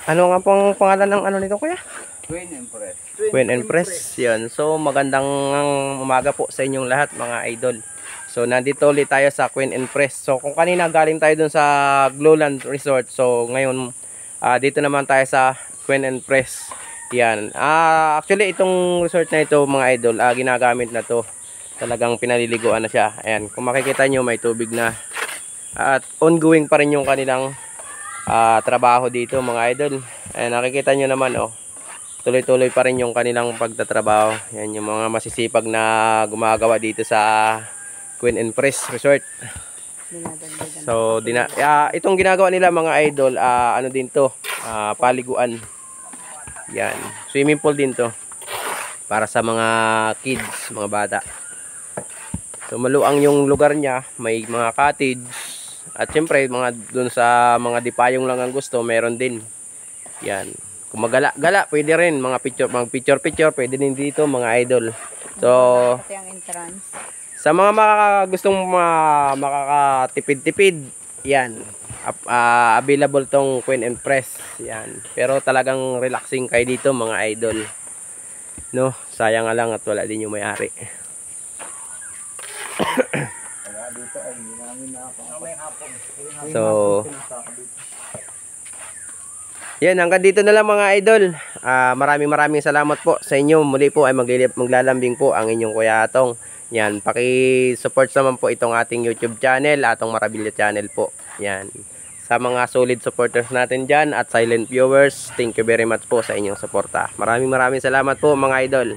Ano nga pong pangalan ng ano nito, kuya? Queen Empress. Queen Empress. Yan. So magandang umaga po sa inyong lahat mga idol. So nandito ulit tayo sa Queen Empress. So kung kanina galing tayo dun sa Glowland Resort. So ngayon dito naman tayo sa Queen Empress. Yan. Actually itong resort na ito mga idol, ginagamit na to. Talagang pinaliliguan na siya. Ayan. Kung makikita nyo may tubig na. At ongoing pa rin yung kanilang trabaho dito mga idol. Ayan, nakikita nyo naman tuloy-tuloy pa rin yung kanilang pagtatrabaho. Yan yung mga masisipag na gumagawa dito sa Queen Empress Resort. So itong ginagawa nila mga idol, ano din to, paliguan. Yan, swimming pool din to para sa mga kids, mga bata. So maluang yung lugar niya, may mga cottage. At syempre, dun sa mga dipayong lang ang gusto, meron din. Yan. Kung magala-gala, pwede rin. Mga picture-picture, pwede din dito, mga idol. So, sa mga gustong makakatipid-tipid, yan. Available tong Queen Empress. Yan. Pero talagang relaxing kayo dito, mga idol. No? Sayang nga lang at wala din yung may-ari. Dito ay hindi namin So, yan, hanggang dito na lang mga idol. Maraming salamat po sa inyo. Muli po ay maglalambing po ang inyong Kuya Atong. Yan, paki-support naman po itong ating YouTube channel, Atong Marabilia channel po. Yan. Sa mga solid supporters natin dyan at silent viewers, thank you very much po sa inyong suporta. Maraming salamat po mga idol.